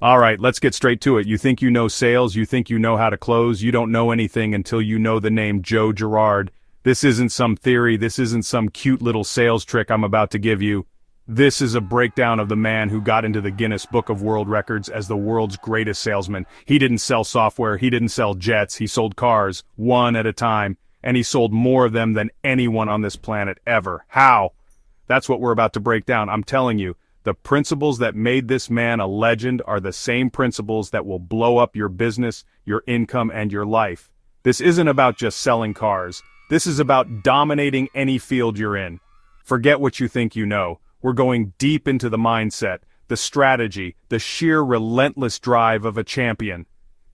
Alright, let's get straight to it. You think you know sales, you think you know how to close, you don't know anything until you know the name Joe Girard. This isn't some theory, this isn't some cute little sales trick I'm about to give you. This is a breakdown of the man who got into the Guinness Book of World Records as the world's greatest salesman. He didn't sell software, he didn't sell jets, he sold cars, one at a time, and he sold more of them than anyone on this planet ever. How? That's what we're about to break down, I'm telling you. The principles that made this man a legend are the same principles that will blow up your business, your income, and your life. This isn't about just selling cars. This is about dominating any field you're in. Forget what you think you know. We're going deep into the mindset, the strategy, the sheer relentless drive of a champion.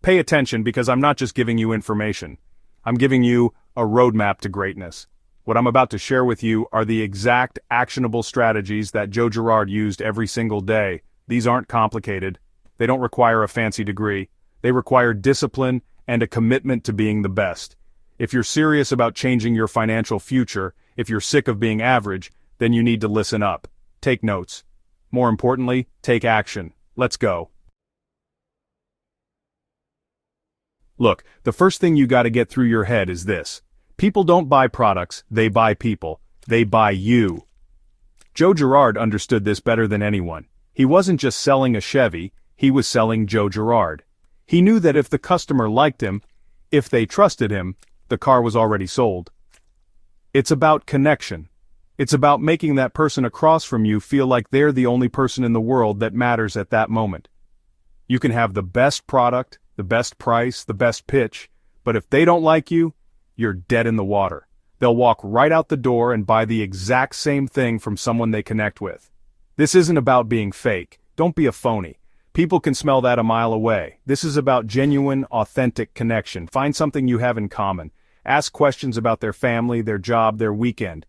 Pay attention because I'm not just giving you information. I'm giving you a roadmap to greatness. What I'm about to share with you are the exact actionable strategies that Joe Girard used every single day. These aren't complicated. They don't require a fancy degree. They require discipline and a commitment to being the best. If you're serious about changing your financial future, if you're sick of being average, then you need to listen up. Take notes. More importantly, take action. Let's go. Look, the first thing you gotta get through your head is this. People don't buy products, they buy people. They buy you. Joe Girard understood this better than anyone. He wasn't just selling a Chevy, he was selling Joe Girard. He knew that if the customer liked him, if they trusted him, the car was already sold. It's about connection. It's about making that person across from you feel like they're the only person in the world that matters at that moment. You can have the best product, the best price, the best pitch, but if they don't like you, you're dead in the water. They'll walk right out the door and buy the exact same thing from someone they connect with. This isn't about being fake. Don't be a phony. People can smell that a mile away. This is about genuine, authentic connection. Find something you have in common. Ask questions about their family, their job, their weekend.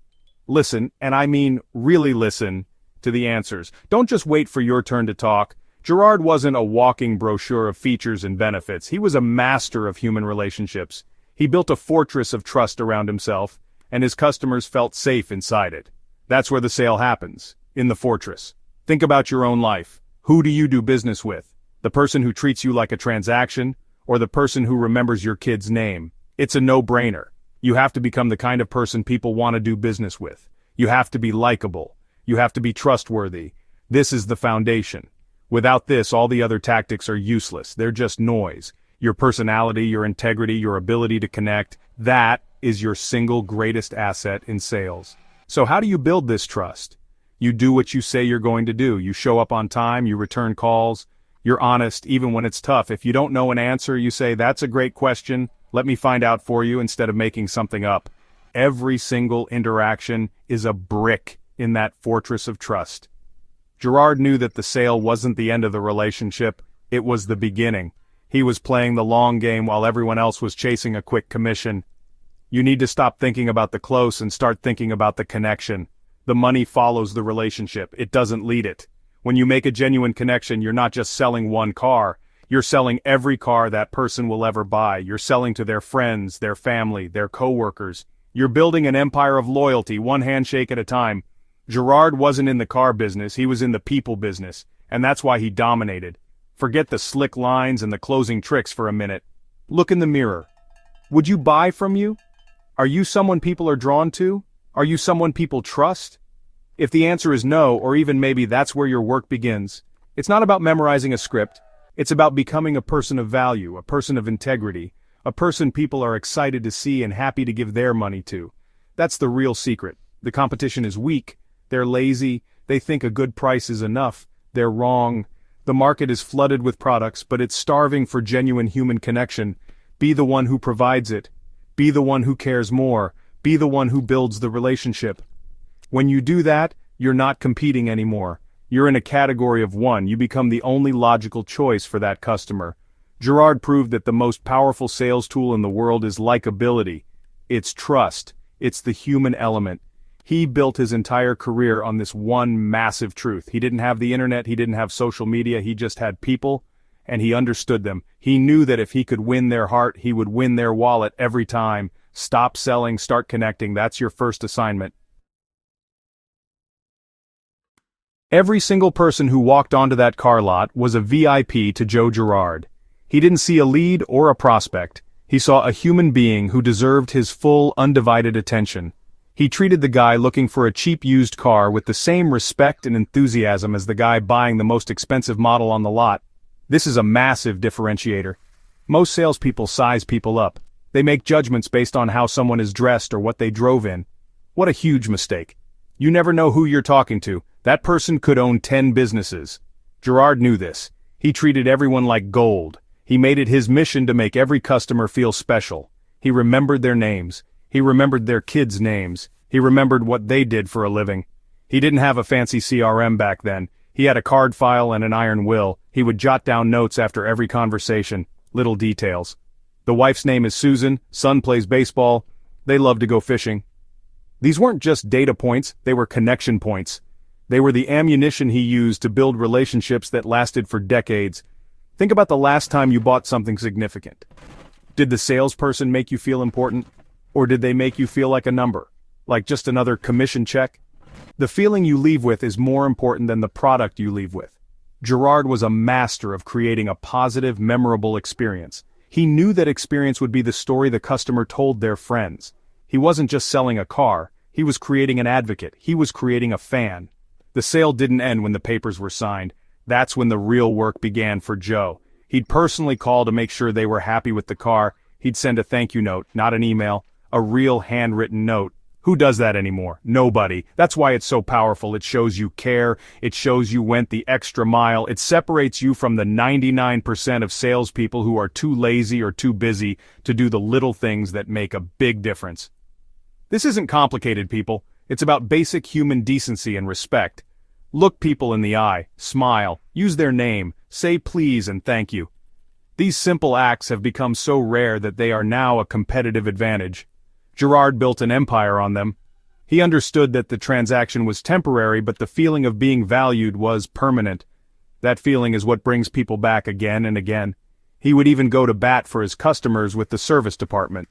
Listen, and I mean really listen, to the answers. Don't just wait for your turn to talk. Girard wasn't a walking brochure of features and benefits. He was a master of human relationships. He built a fortress of trust around himself, and his customers felt safe inside it. That's where the sale happens, in the fortress. Think about your own life. Who do you do business with? The person who treats you like a transaction, or the person who remembers your kid's name? It's a no-brainer. You have to become the kind of person people want to do business with. You have to be likable. You have to be trustworthy. This is the foundation. Without this, all the other tactics are useless. They're just noise. Your personality, your integrity, your ability to connect, that is your single greatest asset in sales. So how do you build this trust? You do what you say you're going to do. You show up on time, you return calls, you're honest even when it's tough. If you don't know an answer, you say, "That's a great question. Let me find out for you," instead of making something up. Every single interaction is a brick in that fortress of trust. Girard knew that the sale wasn't the end of the relationship, it was the beginning. He was playing the long game while everyone else was chasing a quick commission. You need to stop thinking about the close and start thinking about the connection. The money follows the relationship, it doesn't lead it. When you make a genuine connection, you're not just selling one car, you're selling every car that person will ever buy. You're selling to their friends, their family, their coworkers. You're building an empire of loyalty, one handshake at a time. Girard wasn't in the car business, he was in the people business, and that's why he dominated. Forget the slick lines and the closing tricks for a minute. Look in the mirror. Would you buy from you? Are you someone people are drawn to? Are you someone people trust? If the answer is no, or even maybe that's where your work begins, it's not about memorizing a script. It's about becoming a person of value, a person of integrity, a person people are excited to see and happy to give their money to. That's the real secret. The competition is weak. They're lazy. They think a good price is enough. They're wrong. The market is flooded with products, but it's starving for genuine human connection. Be the one who provides it. Be the one who cares more. Be the one who builds the relationship. When you do that, you're not competing anymore. You're in a category of one. You become the only logical choice for that customer. Girard proved that the most powerful sales tool in the world is likability. It's trust. It's the human element. He built his entire career on this one massive truth. He didn't have the internet, he didn't have social media, he just had people, and he understood them. He knew that if he could win their heart, he would win their wallet every time. Stop selling, start connecting. That's your first assignment. Every single person who walked onto that car lot was a VIP to Joe Girard. He didn't see a lead or a prospect. He saw a human being who deserved his full, undivided attention. He treated the guy looking for a cheap used car with the same respect and enthusiasm as the guy buying the most expensive model on the lot. This is a massive differentiator. Most salespeople size people up. They make judgments based on how someone is dressed or what they drove in. What a huge mistake. You never know who you're talking to. That person could own 10 businesses. Girard knew this. He treated everyone like gold. He made it his mission to make every customer feel special. He remembered their names. He remembered their kids' names. He remembered what they did for a living. He didn't have a fancy CRM back then. He had a card file and an iron will. He would jot down notes after every conversation, little details. The wife's name is Susan, son plays baseball, they love to go fishing. These weren't just data points, they were connection points. They were the ammunition he used to build relationships that lasted for decades. Think about the last time you bought something significant. Did the salesperson make you feel important? Or did they make you feel like a number? Like just another commission check? The feeling you leave with is more important than the product you leave with. Girard was a master of creating a positive, memorable experience. He knew that experience would be the story the customer told their friends. He wasn't just selling a car, he was creating an advocate, he was creating a fan. The sale didn't end when the papers were signed. That's when the real work began for Joe. He'd personally call to make sure they were happy with the car. He'd send a thank you note, not an email, a real handwritten note. Who does that anymore? Nobody. That's why it's so powerful. It shows you care. It shows you went the extra mile. It separates you from the 99% of salespeople who are too lazy or too busy to do the little things that make a big difference. This isn't complicated, people. It's about basic human decency and respect. Look people in the eye, smile, use their name, say please and thank you. These simple acts have become so rare that they are now a competitive advantage. Girard built an empire on them. He understood that the transaction was temporary, but the feeling of being valued was permanent. That feeling is what brings people back again and again. He would even go to bat for his customers with the service department.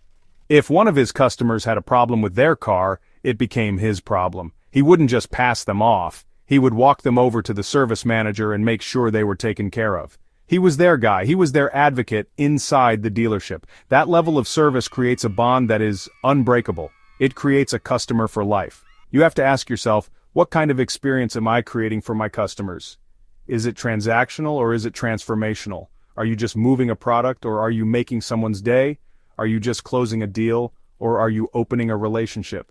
If one of his customers had a problem with their car, it became his problem. He wouldn't just pass them off. He would walk them over to the service manager and make sure they were taken care of. He was their guy. He was their advocate inside the dealership. That level of service creates a bond that is unbreakable. It creates a customer for life. You have to ask yourself, what kind of experience am I creating for my customers? Is it transactional or is it transformational? Are you just moving a product or are you making someone's day? Are you just closing a deal or are you opening a relationship?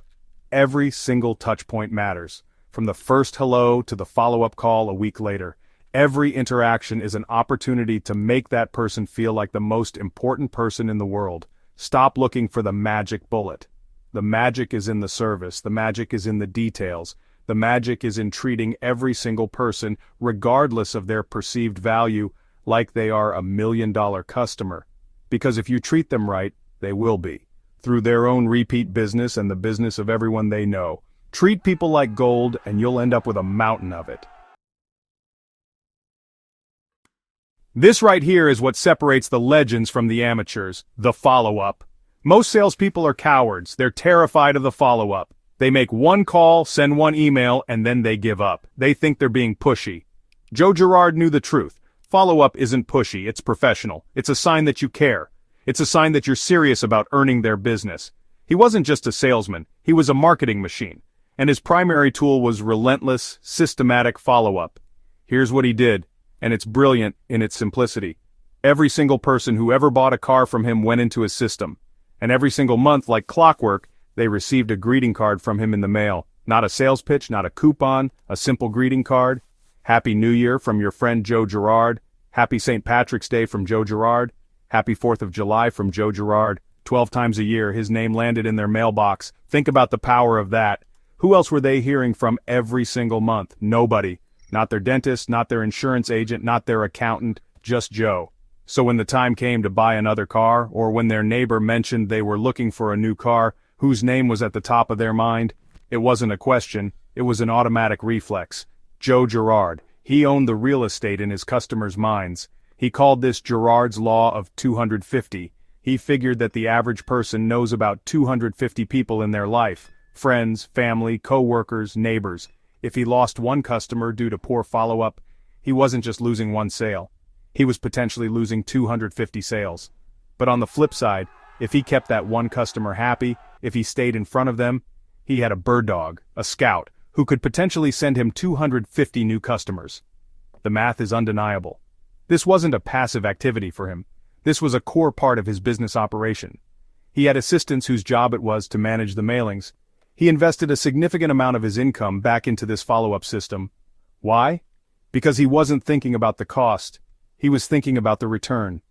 Every single touch point matters. From the first hello to the follow-up call a week later. Every interaction is an opportunity to make that person feel like the most important person in the world. Stop looking for the magic bullet. The magic is in the service. The magic is in the details. The magic is in treating every single person, regardless of their perceived value, like they are $1 million customer. Because if you treat them right, they will be. Through their own repeat business and the business of everyone they know. Treat people like gold and you'll end up with a mountain of it. This right here is what separates the legends from the amateurs, the follow-up. Most salespeople are cowards. They're terrified of the follow-up. They make one call, send one email, and then they give up. They think they're being pushy. Joe Girard knew the truth. Follow-up isn't pushy, it's professional. It's a sign that you care. It's a sign that you're serious about earning their business. He wasn't just a salesman, he was a marketing machine. And his primary tool was relentless, systematic follow-up. Here's what he did. And it's brilliant in its simplicity. Every single person who ever bought a car from him went into his system. And every single month, like clockwork, they received a greeting card from him in the mail. Not a sales pitch, not a coupon, a simple greeting card. Happy New Year from your friend Joe Girard. Happy St. Patrick's Day from Joe Girard. Happy 4th of July from Joe Girard. 12 times a year, his name landed in their mailbox. Think about the power of that. Who else were they hearing from every single month? Nobody. Not their dentist, not their insurance agent, not their accountant, just Joe. So when the time came to buy another car, or when their neighbor mentioned they were looking for a new car, whose name was at the top of their mind? It wasn't a question, it was an automatic reflex. Joe Girard. He owned the real estate in his customers' minds. He called this Girard's Law of 250. He figured that the average person knows about 250 people in their life. Friends, family, co-workers, neighbors. If he lost one customer due to poor follow-up, he wasn't just losing one sale. He was potentially losing 250 sales. But on the flip side, if he kept that one customer happy, if he stayed in front of them, he had a bird dog, a scout, who could potentially send him 250 new customers. The math is undeniable. This wasn't a passive activity for him. This was a core part of his business operation. He had assistants whose job it was to manage the mailings. He invested a significant amount of his income back into this follow-up system. Why? Because he wasn't thinking about the cost. He was thinking about the return.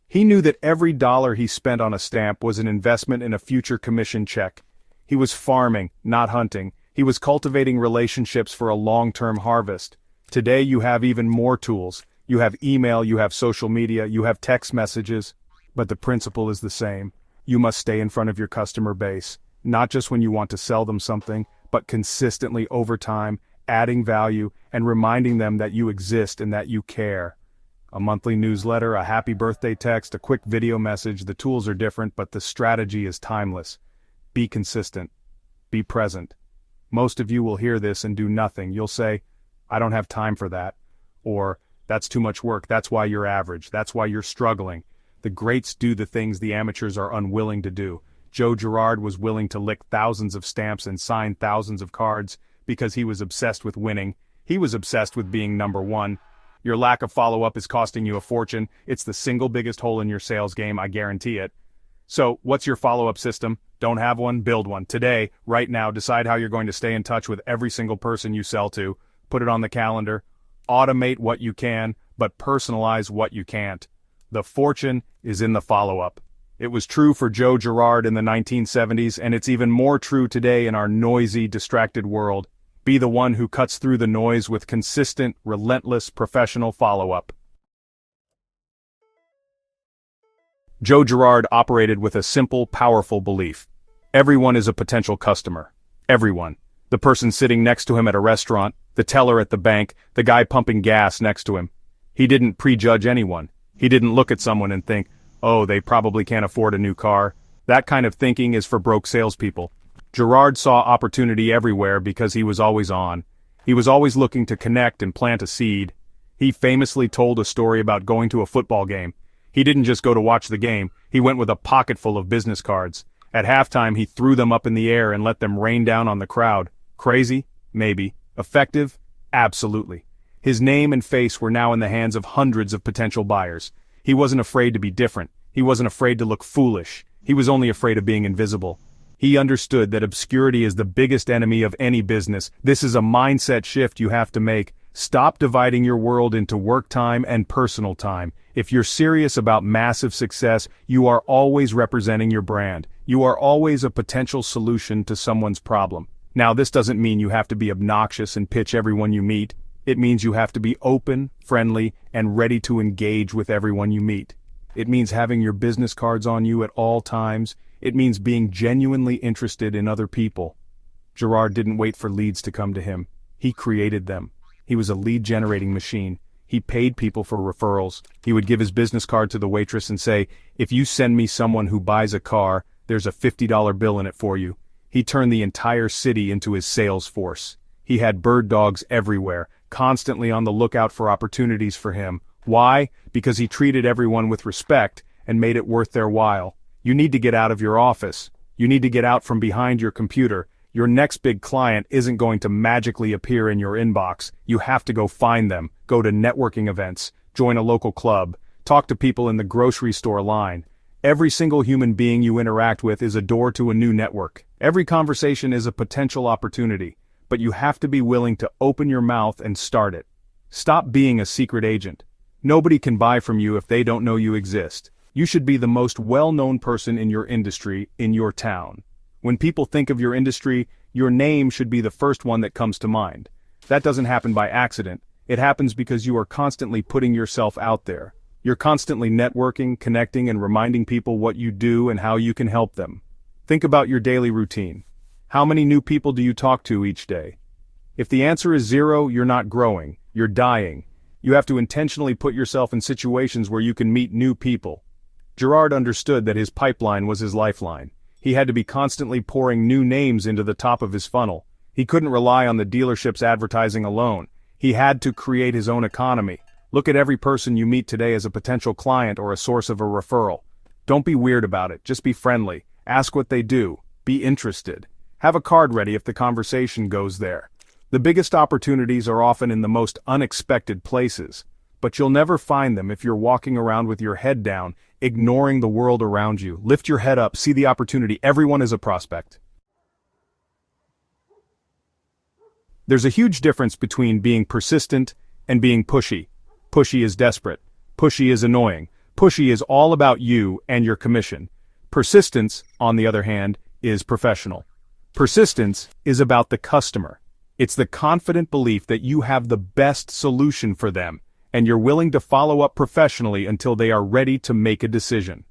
He knew that every dollar he spent on a stamp was an investment in a future commission check. He was farming, not hunting. He was cultivating relationships for a long-term harvest. Today you have even more tools. You have email, you have social media, you have text messages. But the principle is the same. You must stay in front of your customer base, not just when you want to sell them something, but consistently over time, adding value and reminding them that you exist and that you care. A monthly newsletter, a happy birthday text, a quick video message, the tools are different, but the strategy is timeless. Be consistent. Be present. Most of you will hear this and do nothing. You'll say, I don't have time for that. Or, that's too much work, that's why you're average, that's why you're struggling. The greats do the things the amateurs are unwilling to do. Joe Girard was willing to lick thousands of stamps and sign thousands of cards because he was obsessed with winning. He was obsessed with being number one. Your lack of follow-up is costing you a fortune. It's the single biggest hole in your sales game, I guarantee it. So, what's your follow-up system? Don't have one? Build one. Today, right now, decide how you're going to stay in touch with every single person you sell to. Put it on the calendar. Automate what you can, but personalize what you can't. The fortune is in the follow-up. It was true for Joe Girard in the 1970s, and it's even more true today in our noisy, distracted world. Be the one who cuts through the noise with consistent, relentless, professional follow-up. Joe Girard operated with a simple, powerful belief. Everyone is a potential customer. Everyone. The person sitting next to him at a restaurant, the teller at the bank, the guy pumping gas next to him. He didn't prejudge anyone. He didn't look at someone and think, oh, they probably can't afford a new car. That kind of thinking is for broke salespeople. Girard saw opportunity everywhere because he was always on. He was always looking to connect and plant a seed. He famously told a story about going to a football game. He didn't just go to watch the game, he went with a pocket full of business cards. At halftime he threw them up in the air and let them rain down on the crowd. Crazy? Maybe. Effective? Absolutely. His name and face were now in the hands of hundreds of potential buyers. He wasn't afraid to be different. He wasn't afraid to look foolish. He was only afraid of being invisible. He understood that obscurity is the biggest enemy of any business. This is a mindset shift you have to make. Stop dividing your world into work time and personal time. If you're serious about massive success, you are always representing your brand. You are always a potential solution to someone's problem. Now, this doesn't mean you have to be obnoxious and pitch everyone you meet. It means you have to be open, friendly, and ready to engage with everyone you meet. It means having your business cards on you at all times. It means being genuinely interested in other people. Girard didn't wait for leads to come to him. He created them. He was a lead-generating machine. He paid people for referrals. He would give his business card to the waitress and say, if you send me someone who buys a car, there's a $50 bill in it for you. He turned the entire city into his sales force. He had bird dogs everywhere, constantly on the lookout for opportunities for him. Why? Because he treated everyone with respect and made it worth their while. You need to get out of your office. You need to get out from behind your computer. Your next big client isn't going to magically appear in your inbox. You have to go find them, go to networking events, join a local club, talk to people in the grocery store line. Every single human being you interact with is a door to a new network. Every conversation is a potential opportunity, but you have to be willing to open your mouth and start it. Stop being a secret agent. Nobody can buy from you if they don't know you exist. You should be the most well-known person in your industry, in your town. When people think of your industry, your name should be the first one that comes to mind. That doesn't happen by accident. It happens because you are constantly putting yourself out there. You're constantly networking, connecting, and reminding people what you do and how you can help them. Think about your daily routine. How many new people do you talk to each day? If the answer is 0, you're not growing. You're dying. You have to intentionally put yourself in situations where you can meet new people. Girard understood that his pipeline was his lifeline. He had to be constantly pouring new names into the top of his funnel. He couldn't rely on the dealership's advertising alone. He had to create his own economy. Look at every person you meet today as a potential client or a source of a referral. Don't be weird about it, just be friendly. Ask what they do. Be interested. Have a card ready if the conversation goes there. The biggest opportunities are often in the most unexpected places, but you'll never find them if you're walking around with your head down, ignoring the world around you. Lift your head up, see the opportunity. Everyone is a prospect. There's a huge difference between being persistent and being pushy. Pushy is desperate. Pushy is annoying. Pushy is all about you and your commission. Persistence, on the other hand, is professional. Persistence is about the customer. It's the confident belief that you have the best solution for them, and you're willing to follow up professionally until they are ready to make a decision.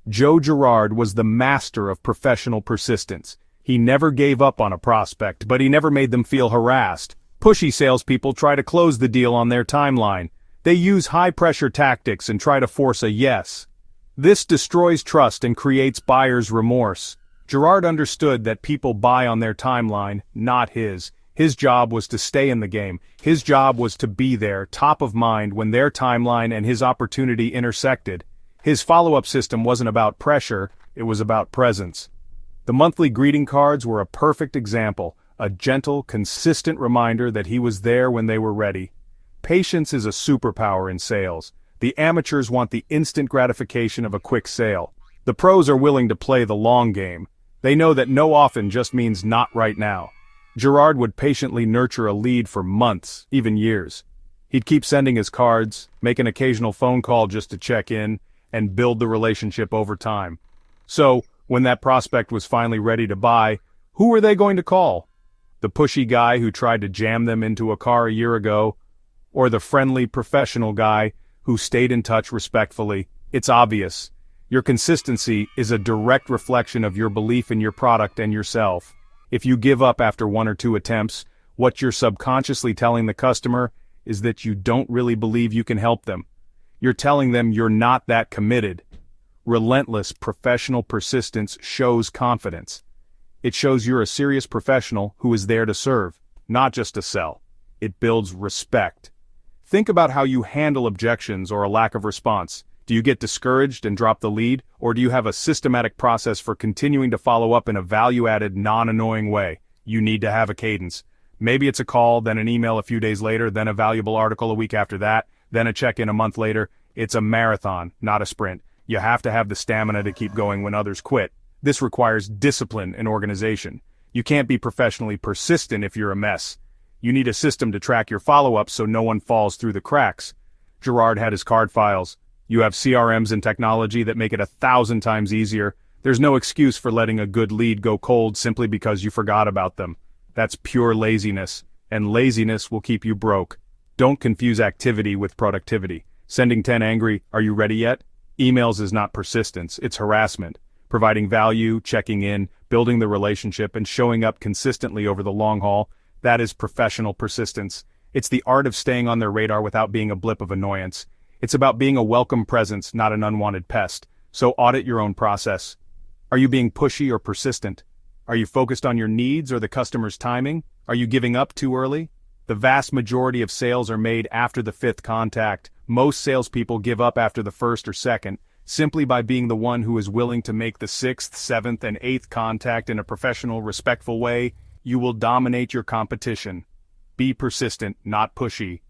Joe Girard was the master of professional persistence. He never gave up on a prospect, but he never made them feel harassed. Pushy salespeople try to close the deal on their timeline. They use high-pressure tactics and try to force a yes. This destroys trust and creates buyer's remorse. Girard understood that people buy on their timeline, not his. His job was to stay in the game. His job was to be there, top of mind, when their timeline and his opportunity intersected. His follow-up system wasn't about pressure, it was about presence. The monthly greeting cards were a perfect example, a gentle, consistent reminder that he was there when they were ready. Patience is a superpower in sales. The amateurs want the instant gratification of a quick sale. The pros are willing to play the long game. They know that no often just means not right now. Girard would patiently nurture a lead for months, even years. He'd keep sending his cards, make an occasional phone call just to check in, and build the relationship over time. So, when that prospect was finally ready to buy, who were they going to call? The pushy guy who tried to jam them into a car a year ago? Or the friendly, professional guy who stayed in touch respectfully? It's obvious. Your consistency is a direct reflection of your belief in your product and yourself. If you give up after 1 or 2 attempts, what you're subconsciously telling the customer is that you don't really believe you can help them. You're telling them you're not that committed. Relentless professional persistence shows confidence. It shows you're a serious professional who is there to serve, not just to sell. It builds respect. Think about how you handle objections or a lack of response. Do you get discouraged and drop the lead, or do you have a systematic process for continuing to follow up in a value-added, non-annoying way? You need to have a cadence. Maybe it's a call, then an email a few days later, then a valuable article a week after that, then a check-in a month later. It's a marathon, not a sprint. You have to have the stamina to keep going when others quit. This requires discipline and organization. You can't be professionally persistent if you're a mess. You need a system to track your follow-up so no one falls through the cracks. Girard had his card files. You have CRMs and technology that make it 1,000 times easier. There's no excuse for letting a good lead go cold simply because you forgot about them. That's pure laziness, and laziness will keep you broke. Don't confuse activity with productivity. Sending 10 angry, "Are you ready yet?" emails is not persistence, it's harassment. Providing value, checking in, building the relationship, and showing up consistently over the long haul, that is professional persistence. It's the art of staying on their radar without being a blip of annoyance. It's about being a welcome presence, not an unwanted pest. So audit your own process. Are you being pushy or persistent? Are you focused on your needs or the customer's timing? Are you giving up too early? The vast majority of sales are made after the 5th contact. Most salespeople give up after the 1st or 2nd, simply by being the one who is willing to make the 6th, 7th, and 8th contact in a professional, respectful way. You will dominate your competition. Be persistent, not pushy.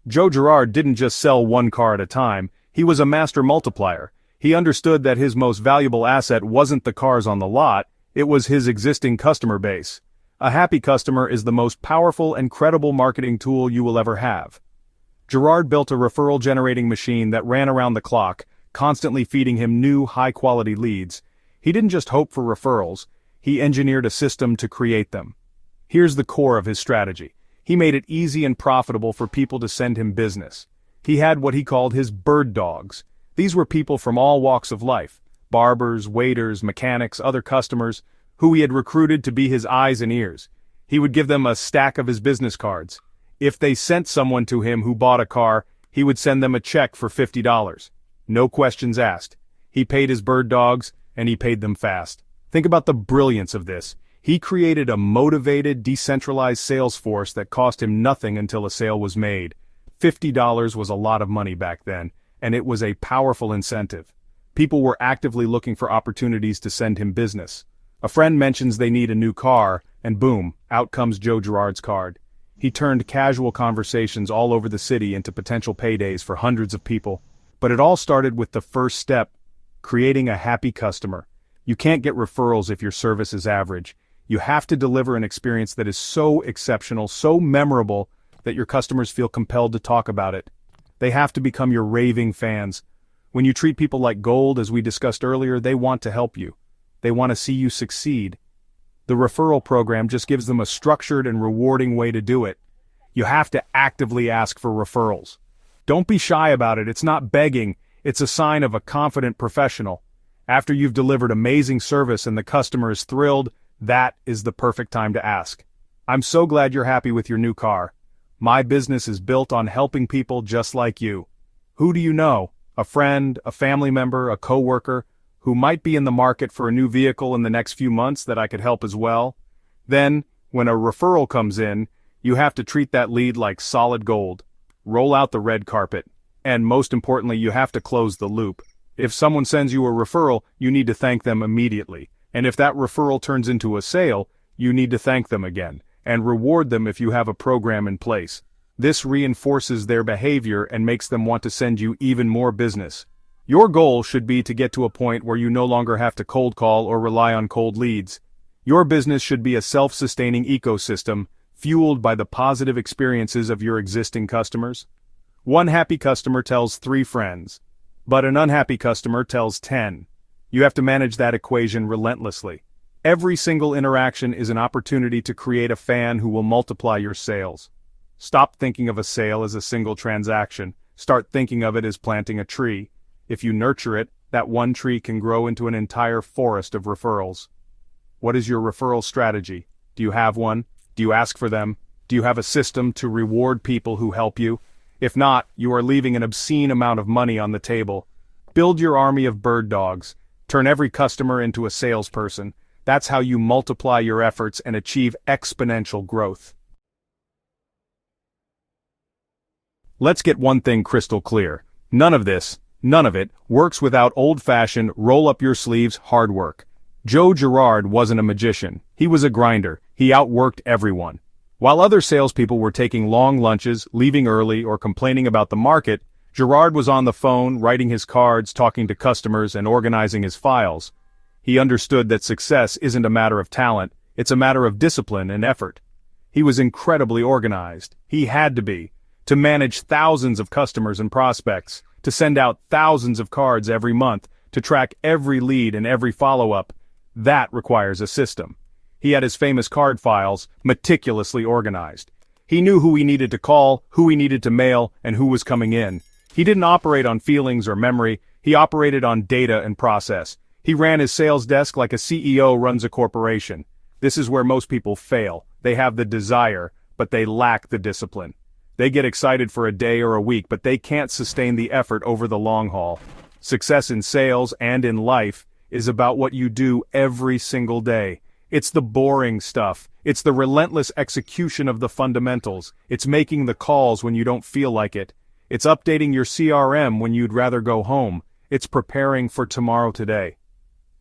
Joe Girard didn't just sell one car at a time, he was a master multiplier. He understood that his most valuable asset wasn't the cars on the lot, it was his existing customer base. A happy customer is the most powerful and credible marketing tool you will ever have. Girard built a referral-generating machine that ran around the clock, constantly feeding him new, high-quality leads. He didn't just hope for referrals, he engineered a system to create them. Here's the core of his strategy. He made it easy and profitable for people to send him business. He had what he called his bird dogs. These were people from all walks of life, barbers, waiters, mechanics, other customers, who he had recruited to be his eyes and ears. He would give them a stack of his business cards. If they sent someone to him who bought a car, he would send them a check for $50. No questions asked. He paid his bird dogs, and he paid them fast. Think about the brilliance of this. He created a motivated, decentralized sales force that cost him nothing until a sale was made. $50 was a lot of money back then, and it was a powerful incentive. People were actively looking for opportunities to send him business. A friend mentions they need a new car, and boom, out comes Joe Girard's card. He turned casual conversations all over the city into potential paydays for hundreds of people. But it all started with the first step, creating a happy customer. You can't get referrals if your service is average. You have to deliver an experience that is so exceptional, so memorable, that your customers feel compelled to talk about it. They have to become your raving fans. When you treat people like gold, as we discussed earlier, they want to help you. They want to see you succeed. The referral program just gives them a structured and rewarding way to do it. You have to actively ask for referrals. Don't be shy about it. It's not begging. It's a sign of a confident professional. After you've delivered amazing service and the customer is thrilled, that is the perfect time to ask. I'm so glad you're happy with your new car. My business is built on helping people just like you. Who do you know? A friend, a family member, a coworker, who might be in the market for a new vehicle in the next few months that I could help as well? Then, when a referral comes in, you have to treat that lead like solid gold. Roll out the red carpet. And most importantly, you have to close the loop. If someone sends you a referral, you need to thank them immediately. And if that referral turns into a sale, you need to thank them again, and reward them if you have a program in place. This reinforces their behavior and makes them want to send you even more business. Your goal should be to get to a point where you no longer have to cold call or rely on cold leads. Your business should be a self-sustaining ecosystem, fueled by the positive experiences of your existing customers. One happy customer tells 3 friends, but an unhappy customer tells 10. You have to manage that equation relentlessly. Every single interaction is an opportunity to create a fan who will multiply your sales. Stop thinking of a sale as a single transaction. Start thinking of it as planting a tree. If you nurture it, that one tree can grow into an entire forest of referrals. What is your referral strategy? Do you have one? Do you ask for them? Do you have a system to reward people who help you? If not, you are leaving an obscene amount of money on the table. Build your army of bird dogs. Turn every customer into a salesperson. That's how you multiply your efforts and achieve exponential growth. Let's get one thing crystal clear. None of it, works without old-fashioned, roll-up-your-sleeves hard work. Joe Girard wasn't a magician. He was a grinder. He outworked everyone. While other salespeople were taking long lunches, leaving early, or complaining about the market, Girard was on the phone, writing his cards, talking to customers, and organizing his files. He understood that success isn't a matter of talent, it's a matter of discipline and effort. He was incredibly organized. He had to be. To manage thousands of customers and prospects, to send out thousands of cards every month, to track every lead and every follow-up, that requires a system. He had his famous card files meticulously organized. He knew who he needed to call, who he needed to mail, and who was coming in. He didn't operate on feelings or memory, he operated on data and process. He ran his sales desk like a CEO runs a corporation. This is where most people fail. They have the desire, but they lack the discipline. They get excited for a day or a week, but they can't sustain the effort over the long haul. Success in sales and in life is about what you do every single day. It's the boring stuff. It's the relentless execution of the fundamentals. It's making the calls when you don't feel like it. It's updating your CRM when you'd rather go home. It's preparing for tomorrow today.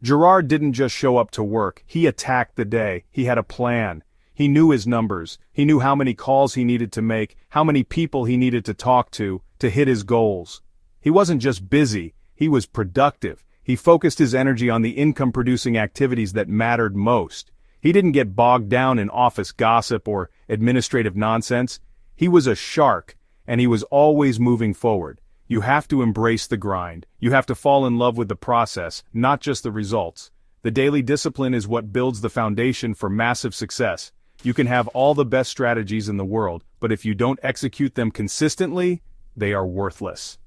Girard didn't just show up to work. He attacked the day. He had a plan. He knew his numbers. He knew how many calls he needed to make, how many people he needed to talk to hit his goals. He wasn't just busy, he was productive. He focused his energy on the income-producing activities that mattered most. He didn't get bogged down in office gossip or administrative nonsense. He was a shark, and he was always moving forward. You have to embrace the grind. You have to fall in love with the process, not just the results. The daily discipline is what builds the foundation for massive success. You can have all the best strategies in the world, but if you don't execute them consistently, they are worthless.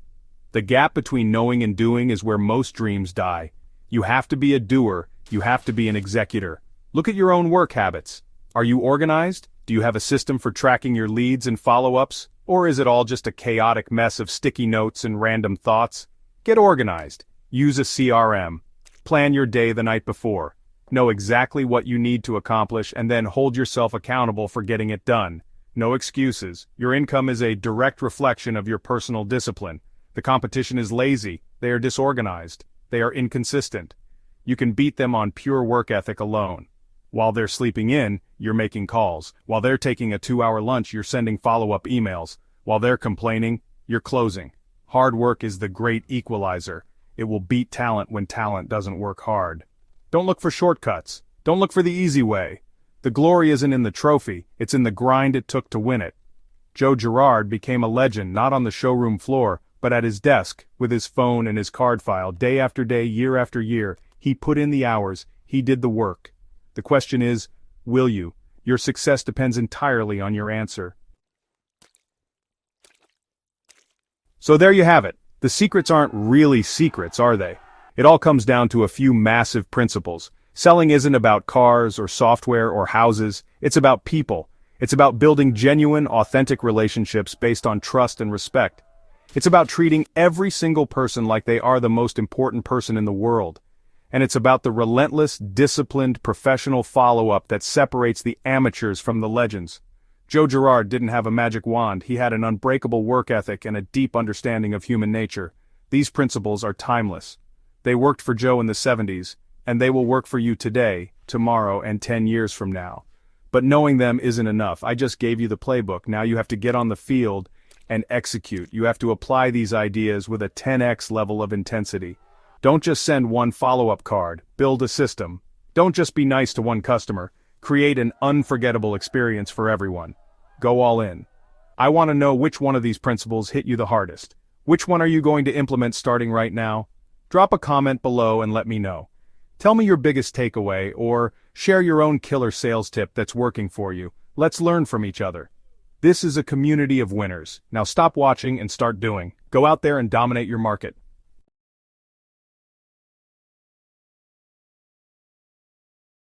The gap between knowing and doing is where most dreams die. You have to be a doer, you have to be an executor. Look at your own work habits. Are you organized? Do you have a system for tracking your leads and follow-ups? Or is it all just a chaotic mess of sticky notes and random thoughts? Get organized. Use a CRM. Plan your day the night before. Know exactly what you need to accomplish and then hold yourself accountable for getting it done. No excuses. Your income is a direct reflection of your personal discipline. The competition is lazy, they are disorganized, they are inconsistent. You can beat them on pure work ethic alone. While they're sleeping in, you're making calls. While they're taking a 2-hour lunch, you're sending follow-up emails. While they're complaining, you're closing. Hard work is the great equalizer. It will beat talent when talent doesn't work hard. Don't look for shortcuts. Don't look for the easy way. The glory isn't in the trophy, it's in the grind it took to win it. Joe Girard became a legend not on the showroom floor, but at his desk, with his phone and his card file, day after day, year after year. He put in the hours, he did the work. The question is, will you? Your success depends entirely on your answer. So there you have it. The secrets aren't really secrets, are they? It all comes down to a few massive principles. Selling isn't about cars or software or houses, it's about people. It's about building genuine, authentic relationships based on trust and respect. It's about treating every single person like they are the most important person in the world. And it's about the relentless, disciplined, professional follow-up that separates the amateurs from the legends. Joe Girard didn't have a magic wand, he had an unbreakable work ethic and a deep understanding of human nature. These principles are timeless. They worked for Joe in the 70s, and they will work for you today, tomorrow, and 10 years from now. But knowing them isn't enough. I just gave you the playbook. Now you have to get on the field and execute. You have to apply these ideas with a 10x level of intensity. Don't just send one follow-up card. Build a system. Don't just be nice to one customer. Create an unforgettable experience for everyone. Go all in. I want to know which one of these principles hit you the hardest. Which one are you going to implement starting right now? Drop a comment below and let me know. Tell me your biggest takeaway, or share your own killer sales tip that's working for you. Let's learn from each other. This is a community of winners. Now stop watching and start doing. Go out there and dominate your market.